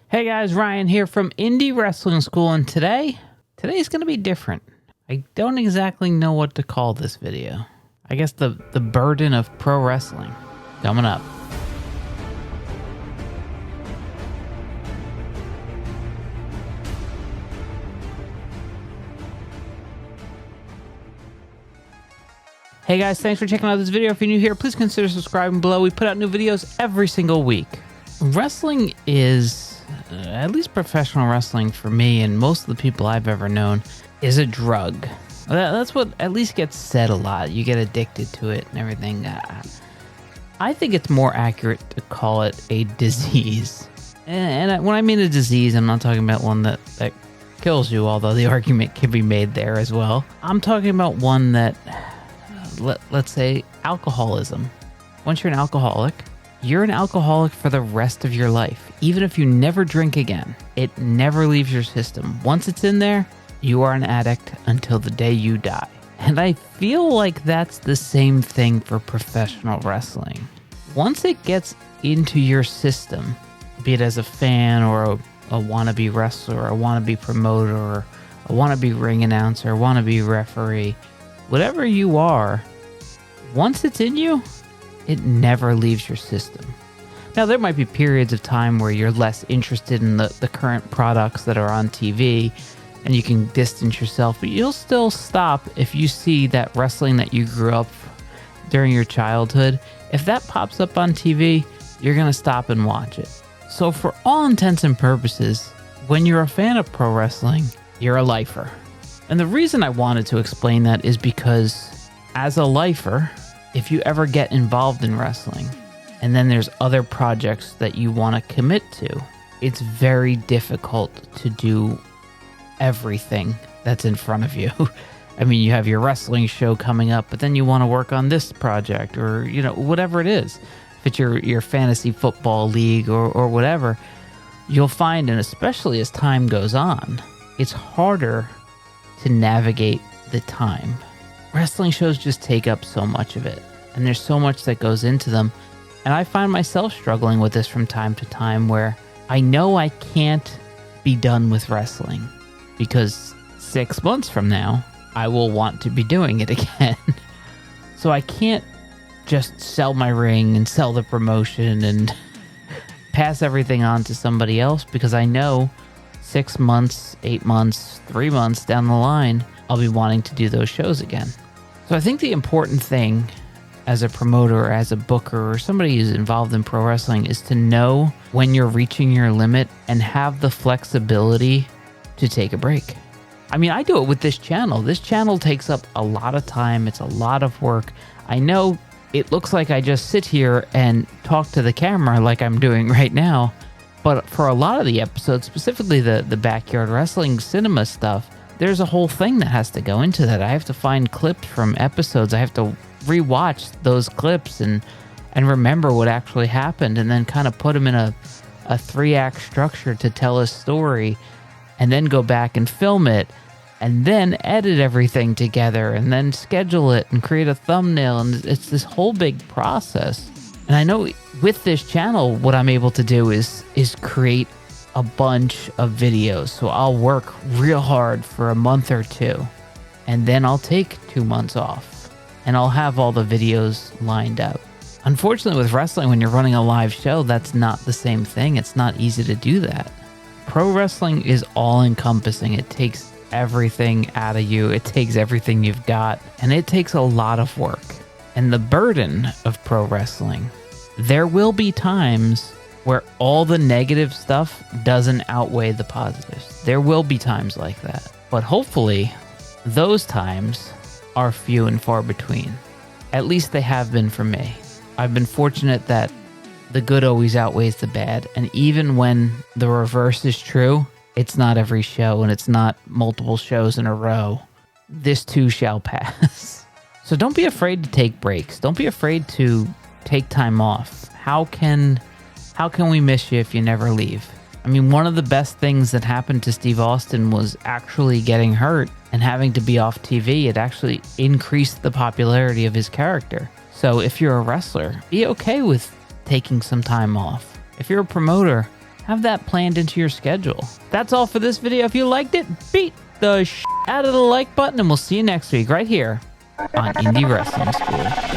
Hey guys, Ryan here from Indy Wrestling School, and today's going to be different. I don't exactly know what to call this video. I guess the burden of pro wrestling coming up. Hey guys, thanks for checking out this video. If you're new here, please consider subscribing below. We put out new videos every single week. Wrestling is, at least professional wrestling for me and most of the people I've ever known, is a drug. That's what at least gets said a lot. You get addicted to it and everything. I think it's more accurate to call it a disease. And when I mean a disease, I'm not talking about one that kills you, although the argument can be made there as well. I'm talking about one that, let's say, alcoholism. Once you're an alcoholic for the rest of your life. Even if you never drink again, it never leaves your system. Once it's in there, you are an addict until the day you die. And I feel like that's the same thing for professional wrestling. Once it gets into your system, be it as a fan or a wannabe wrestler, or a wannabe promoter, or a wannabe ring announcer, or wannabe referee, whatever you are, once it's in you, it never leaves your system. Now, there might be periods of time where you're less interested in the current products that are on TV, and you can distance yourself, but you'll still stop if you see that wrestling that you grew up during your childhood. If that pops up on TV, you're going to stop and watch it. So for all intents and purposes, when you're a fan of pro wrestling, you're a lifer. And the reason I wanted to explain that is because as a lifer, if you ever get involved in wrestling and then there's other projects that you want to commit to, it's very difficult to do everything that's in front of you. I mean, you have your wrestling show coming up, but then you want to work on this project or, whatever it is. If it's your fantasy football league or whatever, you'll find, and especially as time goes on, it's harder to navigate the time. Wrestling shows just take up so much of it, and there's so much that goes into them. And I find myself struggling with this from time to time, where I know I can't be done with wrestling because 6 months from now, I will want to be doing it again. So I can't just sell my ring and sell the promotion and pass everything on to somebody else, because I know 6 months, 8 months, 3 months down the line, I'll be wanting to do those shows again. So I think the important thing as a promoter or as a booker or somebody who's involved in pro wrestling is to know when you're reaching your limit and have the flexibility to take a break. I mean, I do it with this channel. This channel takes up a lot of time. It's a lot of work. I know it looks like I just sit here and talk to the camera like I'm doing right now, but for a lot of the episodes, specifically the backyard wrestling cinema stuff, there's a whole thing that has to go into that. I have to find clips from episodes. I have to rewatch those clips and remember what actually happened, and then kind of put them in a 3-act structure to tell a story, and then go back and film it, and then edit everything together, and then schedule it and create a thumbnail. And it's this whole big process. And I know with this channel, what I'm able to do is create a bunch of videos. So I'll work real hard for a month or two, and then I'll take 2 months off, and I'll have all the videos lined up. Unfortunately, with wrestling, when you're running a live show, that's not the same thing. It's not easy to do that. Pro wrestling is all encompassing. It takes everything out of you. It takes everything you've got, and it takes a lot of work. And the burden of pro wrestling, there will be times where all the negative stuff doesn't outweigh the positives. There will be times like that. But hopefully, those times are few and far between. At least they have been for me. I've been fortunate that the good always outweighs the bad. And even when the reverse is true, it's not every show and it's not multiple shows in a row. This too shall pass. So don't be afraid to take breaks. Don't be afraid to take time off. How can we miss you if you never leave? I mean, one of the best things that happened to Steve Austin was actually getting hurt and having to be off TV. It actually increased the popularity of his character. So if you're a wrestler, be okay with taking some time off. If you're a promoter, Have that planned into your schedule. That's all for this video. If you liked it, beat the out of the like button, and we'll see you next week right here on Indy Wrestling School.